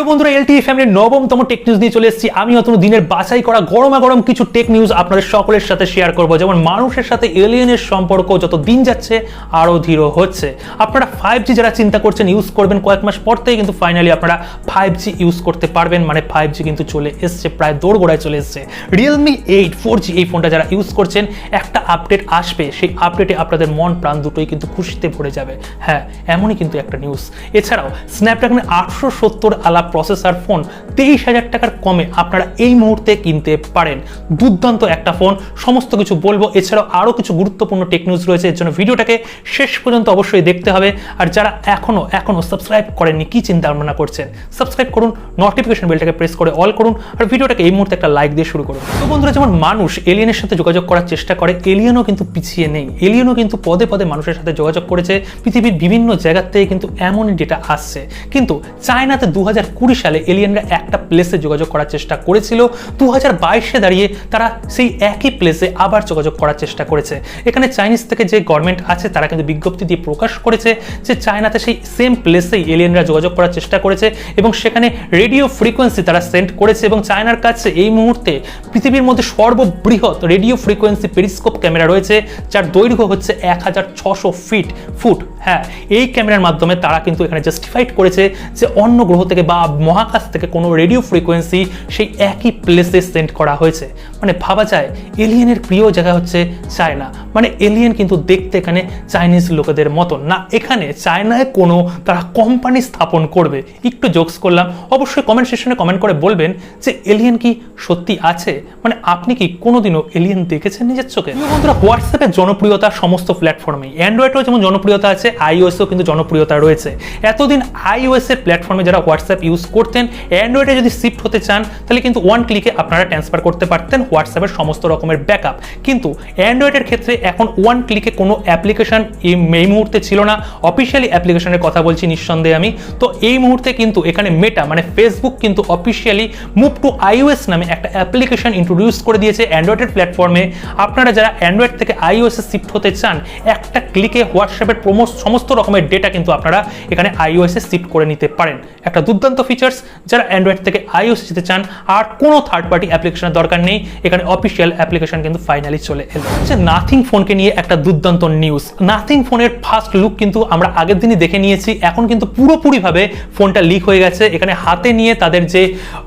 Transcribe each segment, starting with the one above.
প্রিয় বন্ধুরা, এলটিই ফ্যামিলির নবমতম টেক নিউজ নিয়ে চলে এসেছি। আমি অতনু দিনের বাছাই করা গরমাগরম কিছু টেক নিউজ আপনাদের সকলের সাথে শেয়ার করব। যেমন মানুষের সাথে এলিয়েনের সম্পর্ক যত দিন যাচ্ছে আরও ধীর হচ্ছে। আপনারা 5G যারা চিন্তা করছেন ইউজ করবেন, কয়েক মাস পর থেকে কিন্তু ফাইনালি আপনারা 5G ইউজ করতে পারবেন। মানে 5G কিন্তু চলে এসছে, প্রায় দোরগোড়ায় চলে এসছে। Realme 8 4G এই ফোনটা যারা ইউজ করছেন, একটা আপডেট আসবে, সেই আপডেটে আপনাদের মন প্রাণ দুটোই কিন্তু খুশিতে ভরে যাবে। হ্যাঁ, এমনই কিন্তু একটা নিউজ। এছাড়াও স্ন্যাপড্রাগন 870 আলা প্রসেসর ফোন 23,000 টাকার কমে আপনারা এই মুহূর্তে কিনতে পারেন। দুর্দান্ত একটা ফোন, সমস্ত কিছু বলবো। এছাড়াও আরও কিছু গুরুত্বপূর্ণ টেক নিউজ রয়েছে, এর জন্য ভিডিওটাকে শেষ পর্যন্ত অবশ্যই দেখতে হবে। আর যারা এখনো সাবস্ক্রাইব করেননি, কি চিন্তা ভাবনা করছেন, সাবস্ক্রাইব করুন, নোটিফিকেশন বেলটাকে প্রেস করে অল করুন, আর ভিডিওটাকে এই মুহূর্তে একটা লাইক দিয়ে শুরু করুন। তো বন্ধুরা, যেমন মানুষ এলিয়েনের সাথে যোগাযোগ করার চেষ্টা করে, এলিয়েনও কিন্তু পিছিয়ে নেই। এলিয়েনও কিন্তু পদে পদে মানুষের সাথে যোগাযোগ করেছে। পৃথিবীর বিভিন্ন জায়গার থেকে কিন্তু এমনই ডেটা আসছে। কিন্তু চায়নাতে 2020 সালে এলিয়েনরা একটা প্লেসে যোগাযোগ করার চেষ্টা করেছিল। 2022-এ দাঁড়িয়ে তারা সেই একই প্লেসে আবার যোগাযোগ করার চেষ্টা করেছে। এখানে চাইনিজ থেকে যে গভর্নমেন্ট আছে তারা কিন্তু বিজ্ঞপ্তি দিয়ে প্রকাশ করেছে যে চায়নাতে সেই সেম প্লেসেই এলিয়েনরা যোগাযোগ করার চেষ্টা করেছে এবং সেখানে রেডিও ফ্রিকোয়েন্সি তারা সেন্ড করেছে। এবং চায়নার কাছে এই মুহূর্তে পৃথিবীর মধ্যে সর্ববৃহৎ রেডিও ফ্রিকোয়েন্সি পেরিস্কোপ ক্যামেরা রয়েছে, যার দৈর্ঘ্য হচ্ছে 1600 ফুট। হ্যাঁ, এই ক্যামেরার মাধ্যমে তারা কিন্তু এখানে জাস্টিফাইড করেছে যে অন্য গ্রহ থেকে বা মহাকাশ থেকে কোনো রেডিও ফ্রিকোয়েন্সি সেই একই প্লেসে সেন্ড করা হয়েছে। মানে ভাবা যায় এলিয়েনের প্রিয় জায়গা হচ্ছে চায়না। মানে এলিয়েন কিন্তু দেখতে এখানে চাইনিজ লোকেদের মতন না। এখানে চায়নায় কোনো তারা কোম্পানি স্থাপন করবে। একটু জোকস করলাম। অবশ্যই কমেন্ট সেকশনে কমেন্ট করে বলবেন যে এলিয়েন কি সত্যি আছে। মানে আপনি কি কোনোদিনও এলিয়েন দেখেছেন নিজের চোখে? বন্ধুরা, হোয়াটসঅ্যাপের জনপ্রিয়তা সমস্ত প্ল্যাটফর্মেই, অ্যান্ড্রয়েডেও যেমন জনপ্রিয়তা আছে, আইওএসও কিন্তু জনপ্রিয়তা রয়েছে। এতদিন আইওএস এর প্ল্যাটফর্মে যারা হোয়াটসঅ্যাপ ইউজ করতেন, অ্যান্ড্রয়েডে যদি শিফট হতে চান তাহলে কিন্তু ওয়ান ক্লিকে আপনারা ট্রান্সফার করতে পারতেন হোয়াটসঅ্যাপের সমস্ত রকমের ব্যাকআপ। কিন্তু অ্যান্ড্রয়েডের ক্ষেত্রে এখন ওয়ান ক্লিকে কোনো অ্যাপ্লিকেশন এই মুহূর্তে ছিল না। অফিসিয়ালি অ্যাপ্লিকেশনের কথা বলছি নিঃসন্দেহে আমি। তো এই মুহূর্তে কিন্তু এখানে মেটা মানে ফেসবুক কিন্তু অফিসিয়ালি মুভ টু আইওএস নামে একটা অ্যাপ্লিকেশন ইন্ট্রোডিউস করে দিয়েছে অ্যান্ড্রয়েডের প্ল্যাটফর্মে। আপনারা যারা অ্যান্ড্রয়েড থেকে আইওএসে শিফট হতে চান, একটা ক্লিকে হোয়াটসঅ্যাপের সমস্ত রকমের ডেটা কিন্তু আপনারা এখানে আইওএসে শিফট করে নিতে পারেন। একটা দুর্দান্ত ফিচার্স। যারা অ্যান্ড্রয়েড থেকে আইওএস যেতে চান আর কোনো থার্ড পার্টি অ্যাপ্লিকেশনের দরকার নেই, এখানে অফিসিয়াল অ্যাপ্লিকেশন কিন্তু ফাইনালি চলে এলো। নাথিং ফোনকে নিয়ে একটা দুর্দান্ত নিউজ। নাথিং ফোনের ফার্স্ট লুক কিন্তু আমরা আগের দিনই দেখে নিয়েছি। এখন কিন্তু পুরোপুরিভাবে ফোনটা লিক হয়ে গেছে। এখানে হাতে নিয়ে তাদের যে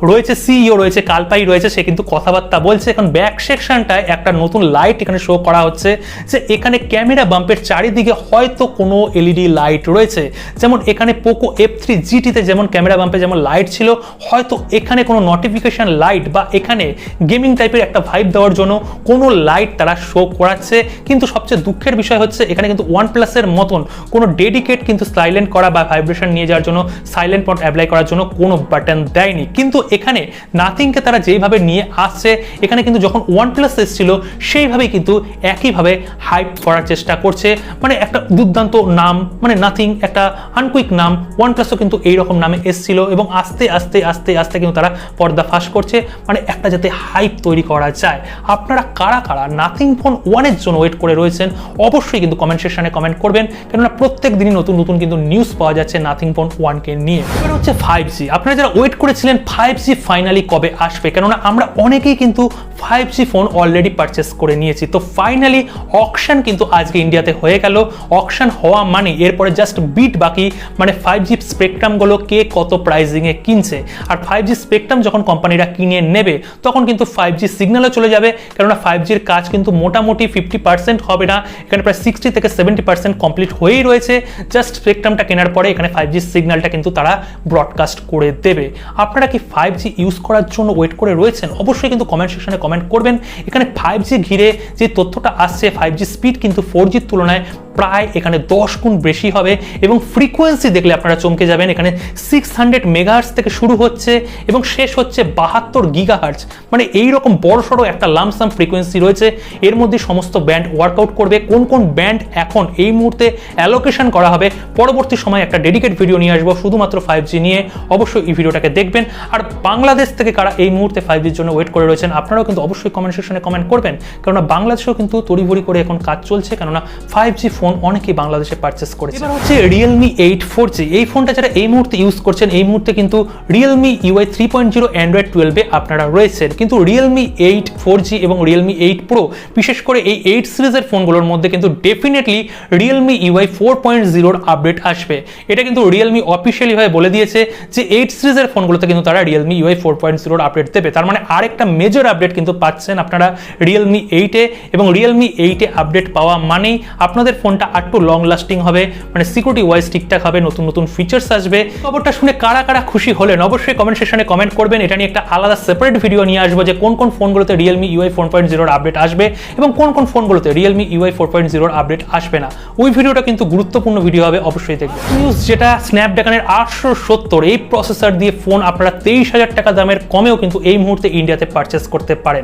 রয়েছে সিইও রয়েছে, কালপাই রয়েছে, সে কিন্তু কথাবার্তা বলছে। এখন ব্যাক সেকশনটায় একটা নতুন লাইট এখানে শো করা হচ্ছে যে এখানে ক্যামেরা বাম্পের চারিদিকে হয়তো কোনো এলইডি লাইট রয়েছে। যেমন এখানে পোকো F3 GT-তে যেমন ক্যামেরা বাম্পে যেমন লাইট ছিল, হয়তো এখানে কোনো নোটিফিকেশন লাইট বা এখানে গেমিং টাইপের একটা ভাইব দেওয়ার জন্য কোনো লাইট তারা শো করাচ্ছে। কিন্তু সবচেয়ে দুঃখের বিষয় হচ্ছে এখানে কিন্তু OnePlus-এর মতন কোনো ডেডিকেট কিন্তু সাইলেন্ট করা বা ভাইব্রেশন নিয়ে যাওয়ার জন্য সাইলেন্ট মোড অ্যাপ্লাই করার জন্য কোনো বাটন দেয়নি। কিন্তু এখানে নাথিংকে তারা যেইভাবে নিয়ে আসছে, এখানে কিন্তু যখন OnePlus এসেছিল সেইভাবেই কিন্তু একইভাবে হাইপ করার চেষ্টা করছে। মানে একটা দুর্দান্ত নাম, মানে নাথিং একটা আনকুইক নাম। OnePlus-ও কিন্তু এইরকম নামে এসেছিল এবং আস্তে আস্তে আস্তে আস্তে কিন্তু তারা পর্দা ফাঁস করছে, মানে একটা যাতে হাইপ তৈরি করা যায়। আপনারা কারা কারা নাথিং ফোন 1-এর জন্য ওয়েট করে রয়েছেন অবশ্যই কিন্তু কমেন্ট সেকশনে কমেন্ট করবেন, কেননা প্রত্যেক দিনই নতুন নতুন কিন্তু নিউজ পাওয়া যাচ্ছে নাথিং ফোন 1-কে নিয়ে। এবার হচ্ছে 5G। আপনারা যারা ওয়েট করেছিলেন 5G ফাইনালি কবে আসবে, কেননা আমরা অনেকেই কিন্তু 5G ফোন অলরেডি পারচেস করে নিয়েছি। তো ফাইনালি অকশন কিন্তু আজকে ইন্ডিয়াতে হয়ে গেল। অকশন হওয়া মানে এরপরে জাস্ট বিট বাকি, মানে 5G স্পেকট্রামগুলো কে কত প্রাইজিংয়ে কিনছে। আর 5G স্পেকট্রাম যখন কোম্পানিরা কিনে নেবে তখন কিন্তু 5G সিগন্যালও চলে যাবে, কেননা 5Gর কাজ কিন্তু মোটামুটি 50% হবে না, এখানে প্রায় 60 থেকে 70% কমপ্লিট হয়েই রয়েছে। জাস্ট স্পেকট্রামটা কেনার পরে এখানে 5G সিগন্যালটা কিন্তু তারা ব্রডকাস্ট করে দেবে। আপনারা কি 5G ইউজ করার জন্য ওয়েট করে রয়েছেন? অবশ্যই কিন্তু কমেন্ট সেকশনে কমেন্ট করবেন। এখানে 5G ঘিরে যে তথ্যটা আসছে, 5G স্পিড কিন্তু 4Gর তুলনায় প্রায় এখানে 10 গুণ বেশি হবে এবং ফ্রিকোয়েন্সি দেখলে আপনারা চমকে যাবেন। এখানে 600 মেগাহার্টজ থেকে শুরু হচ্ছে এবং শেষ হচ্ছে 72 গিগাহার্টজ। মানে এইরকম বড়সড় একটা লামসাম ফ্রিকোয়েন্সি রয়েছে। এর মধ্যে সমস্ত ব্যান্ড ওয়ার্কআউট করবে। কোন কোন ব্যান্ড এখন এই মুহূর্তে অ্যালোকেশন করা হবে, পরবর্তী সময় একটা ডেডিকেট ভিডিও নিয়ে আসবো শুধুমাত্র 5G নিয়ে। অবশ্যই এই ভিডিওটাকে দেখবেন। আর বাংলাদেশ থেকে কারা এই মুহূর্তে 5Gর জন্য ওয়েট করে রয়েছেন আপনারাও কিন্তু অবশ্যই কমেন্ট সেকশনে কমেন্ট করবেন, কেননা বাংলাদেশেও কিন্তু তড়িঘড়ি করে এখন কাজ চলছে, কেননা 5G ফোন অনেকেই বাংলাদেশে পারচেস করেছে। এবার হচ্ছে Realme 8 4G। এই ফোনটা যারা এই মুহূর্তে ইউজ করছেন, এই মুহূর্তে কিন্তু Realme UI 3.0 Android 12 এ আপনারা রয়েছেন, কিন্তু Realme 8 4G এবং Realme 8 Pro, বিশেষ করে এই 8 সিরিজের ফোনগুলোর মধ্যে কিন্তু ডেফিনেটলি Realme UI 4.0 আপডেট আসবে। এটা কিন্তু Realme অফিসিয়ালি ভাবে বলে দিয়েছে যে 8 সিরিজের ফোনগুলোতে কিন্তু তারা Realme UI 4.0 আপডেট দেবে। তার মানে আরেকটা মেজর আপডেট কিন্তু পাচ্ছেন আপনারা Realme 8 এ, এবং Realme 8 এ আপডেট পাওয়া মানেই আপনাদের ফোনটা একটু লং লাস্টিং হবে, মানে সিকিউরিটি ওয়াইজ ঠিকঠাক হবে, নতুন নতুন ফিচার্স আসবে। খবরটা শুনে কারা কারা খুশি হলেন অবশ্যই কমেন্ট সেকশনে কমেন্ট করবেন। এটা নিয়ে একটা আলাদা সেপারেট ভিডিও নিয়ে আসবো যে কোন কোন ফোনগুলোতে Realme UI 4.0 আপডেট আসবে এবং কোন কোন ফোনগুলোতে Realme UI 4.0 আপডেট আসবে না। ওই ভিডিওটা কিন্তু গুরুত্বপূর্ণ ভিডিও হবে, অবশ্যই দেখবেন। নিউজ যেটা স্ন্যাপড্রাগনের 870 এই প্রসেসর দিয়ে ফোন আপনারা 23,000 টাকা দামের কমেও কিন্তু এই মুহূর্তে ইন্ডিয়াতে পারচেস করতে পারেন।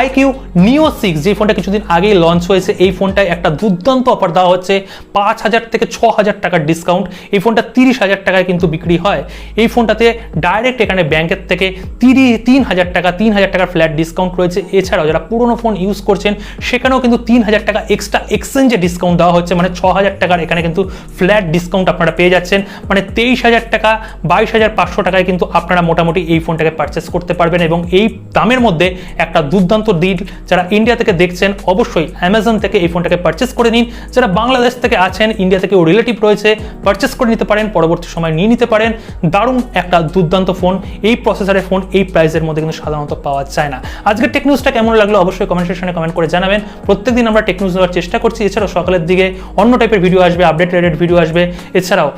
IQ Neo 6 যে ফোনটা কিছুদিন আগেই লঞ্চ হয়েছে, এই ফোনটায় একটা দুর্দান্ত অফার দেওয়া হচ্ছে, 5,000 থেকে 6,000 টাকার ডিসকাউন্ট। এই ফোনটা 30,000 টাকায় কিন্তু বিক্রি হয়। এই ফোনটাতে ডাইরেক্ট এখানে ব্যাংকের থেকে 3,000 টাকার ফ্ল্যাট ডিসকাউন্ট রয়েছে। এছাড়াও যারা পুরোনো ফোন ইউজ করছেন সেখানেও কিন্তু 3,000 টাকা এক্সট্রা এক্সচেঞ্জে ডিসকাউন্ট দেওয়া হচ্ছে, মানে 6,000 টাকার এখানে কিন্তু ফ্ল্যাট ডিসকাউন্ট আপনারা পেয়ে যাচ্ছেন। মানে 23,000 টাকা 22,500 টাকায় কিন্তু আপনারা মোটামুটি এই ফোনটাকে পারচেস করতে পারবেন। এবং এই দামের মধ্যে একটা দুর্দান্ত ডিল যারা ইন্ডিয়া থেকে দেখছেন অবশ্যই অ্যামাজন থেকে এই ফোনটাকে পারচেস করে নিন। যারা বাংলাদেশ থেকে আছেন, ইন্ডিয়া থেকে রিলেটিভ রয়েছে, পারচেস করে নিতে পারেন, পরবর্তী সময় নিয়ে নিতে পারেন। দারুণ একটা দুর্দান্ত ফোন, এই প্রসেসরের ফোন এই প্রাইসের মধ্যে কিন্তু সাধারণত পাওয়া যায় না। আজকের টেক নিউজটা কেমন লাগলো অবশ্যই কমেন্ট সেকশনে কমেন্ট করে জানাবেন। প্রত্যেকদিন আমরা টেক নিউজ দেওয়ার চেষ্টা করছি। এছাড়াও সকালের দিকে অন্য টাইপের ভিডিও আসবে, আপডেট রিলেটেড ভিডিও আসবে। এছাড়াও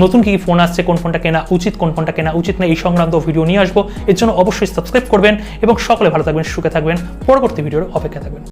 নতুন কি ফোন আসছে, কোন ফোনটা কেনা উচিত, কোন ফোনটা কেনা উচিত না, এই সংক্রান্ত ভিডিও নিয়ে আসবো। এর জন্য অবশ্যই সাবস্ক্রাইব করবেন এবং সকলে ভালো থাকবেন, সুখে থাকবেন, পরবর্তী ভিডিওর অপেক্ষা থাকবেন।